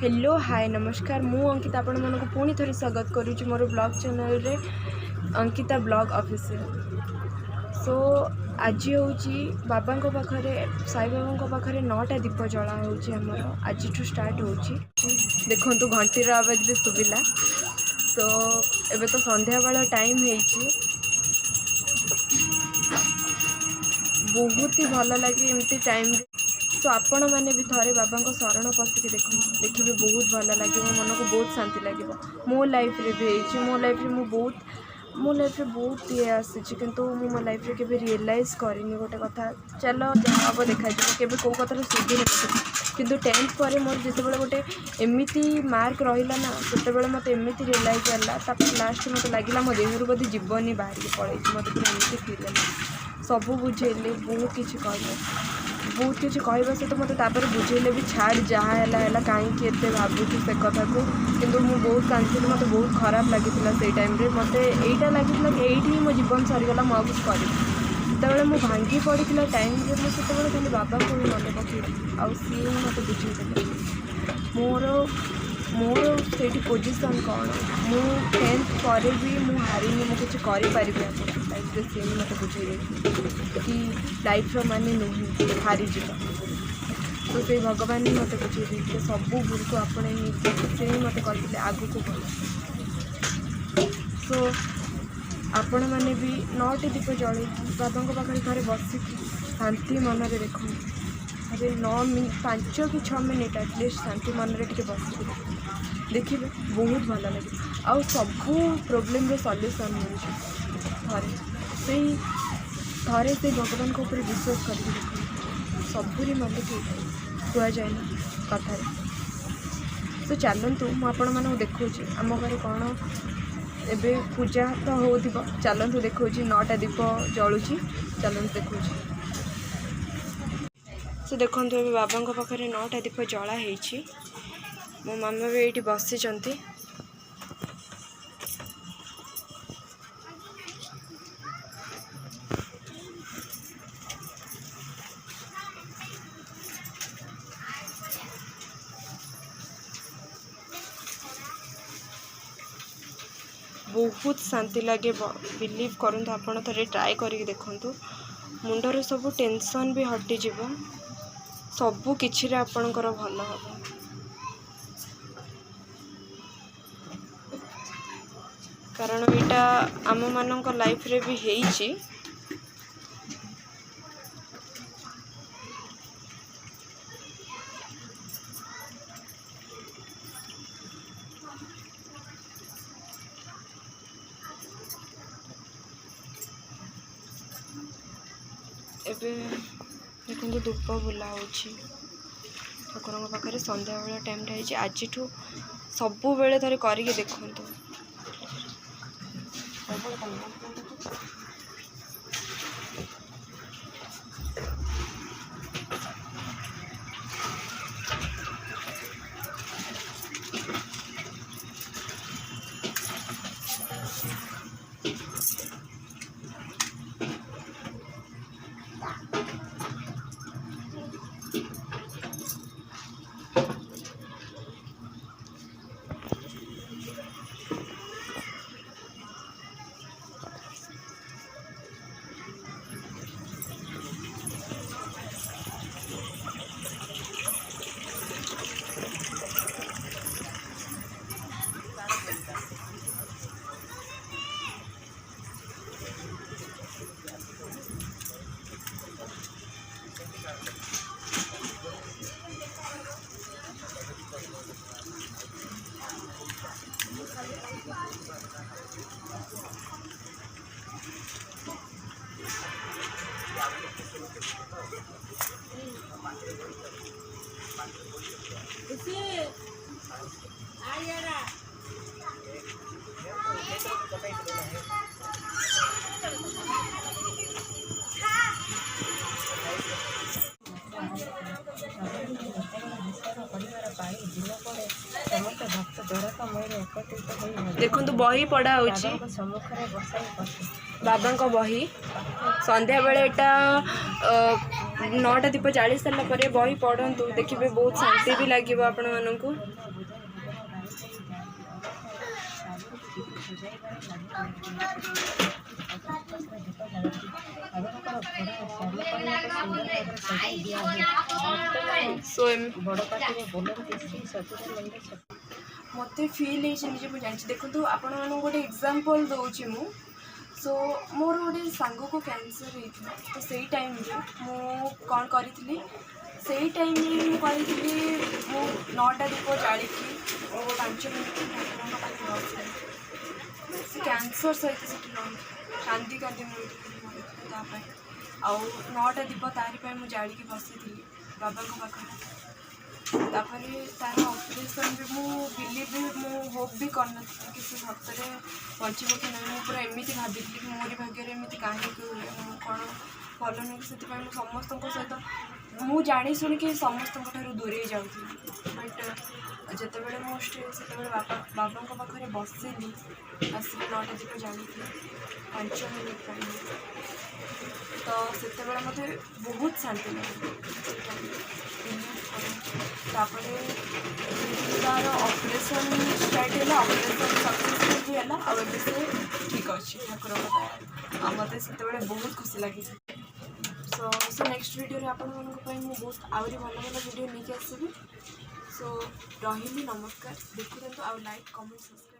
Hello hi नमस्कार मु अंकिता आपण मन को पुणी थोड़ी स्वागत करुँच मोर ब्लॉग चैनल रे अंकिता ब्लॉग ऑफिशियल। सो आज हूँ बाबा पाखे साई बाबा पाखे 9टा दीप जला होमर आज स्टार्ट हो देखु घंटीर आवाज भी शुभिला। सो एबे तो संध्या बेला टाइम है बहुत ही भल लगे एमती टाइम। तो आपण मैंने भी थे बाबा शरण पशिक देखिए बहुत भल लगे मन को बहुत शांति लगे। मो लाइफ रे भी मो लाइफ रे मो लाइफ रे बहुत ये आसी किंतु मो लाइफ रे केबे रियलाइज करनी गोटे कथा। चलो जहाँ हम देखा केबे कौ कथार सुधी नहीं किंतु 10th पर मोर जिते गोटे एमती मार्क रहा ना से मत एमती रियलाइज है लास्ट मत लगे मो देहर बोधे जीवन बाहर के पड़े मत एमती फिल है सबू बुझेले बहुत किसी कहवा सहित मत बुझेले भी छाड़ जहाँ है कहीं भावुँ से कथा को किंतु मुझे बहुत कांदी मत बहुत खराब लगी से टाइम मत यहीटा लगे कि यही मो जीवन सरीगला मुझे कुछ कर जिते मुझे भांगी पड़ा टाइम मुझे खाली बाबा को भी मन पकड़ी आउ सी मत बुझे मोर मोर से पोजिशन कौन मु 10th पर भी मुझे हारिनी मुझे किसी करें लाइफ रे सी मत बुझे कि लाइफ माने नुह हारी जा। तो से भगवान ही मत बुझे सब भूल को आपणे से ही मत करते आगु को भल। सो आपण मैंने भी 9टी दीप जल बाबा पाखे थे बसिक शांति मन में देख अरे 5 कि 6 मिनट एटलिस्ट शांति मन में टे बस देखिए बहुत भल लगे आउ सबू प्रोब्लेम सल्यूशन मिले थे से भगवान को ऊपर विश्वास करके देख सबूरी मतलब कि जाए कथा। तो चलतु मुझे देखा आम घर कौन एबे पूजा तो हो चलतु देखा 9टा दीप जलुची चलतु देखा। तो देखो ये बाबा पाखे 9टा दीप जला है मो मामा भी ये बसी बहुत शांति लगे बिलीव करूँ आपड़ थे ट्राए करके देखु मुंडर सब टेंशन भी हटि जीव सबू किछि आपणकर भल हम कारण यहाँ आम मान लाइफ रे भी है एबे देखो धूप बुला ठाकुर पाखे संध्या बेला टाइमटा है आज सबू बेले थे करके देखु देखो बही पढ़ा बाबा बही संध्या बेले एटा 9टा दीप जाली सारा पर बही पढ़ु देखिए बहुत शांति भी लगे आपण मानू। मत फिल होजे मुझे जानी देखो आपण मानक गोटे एग्जांपल दूची मु सो मोर गोटे सांग को कैंसर होता तो सही टाइम मु कौन करी से टाइम करी मु 9टा दीप जालिकी 5 मिनट से कैंसर सहित से कांदी कांदी मुझे आउ 9टा दीप तारी मुझे जाड़ी बसी बाबा पाखे तापर तार ऑपरेशन भी मु बिलीव भी मु होप भी करन कि से सतरे बचब कि ना मु पूरा एमती भाभी कि मोरी भाग्य एमती कहीं कौन भल नुह से समस्त सहित मु जानी शुणिक समस्त दूरे जाऊँगी बट जिते मुझे से बाबा पाखे बसली आसिक 9टा दीप जानी 5 मिनट तो से मत बहुत शांति लगे तार ऑपरेशन स्टार्ट है ऑपरेशन सक्सेसफुल भी है और से ठीक अच्छे ठाकुर मत से बहुत खुशी लगी। सो नेक्स्ट वीडियो आपण मुझे बहुत आहरी भल भल वीडियो नहीं आसबि। सो रही नमस्कार देखु आउ लाइक कमेंट सब्सक्राइब।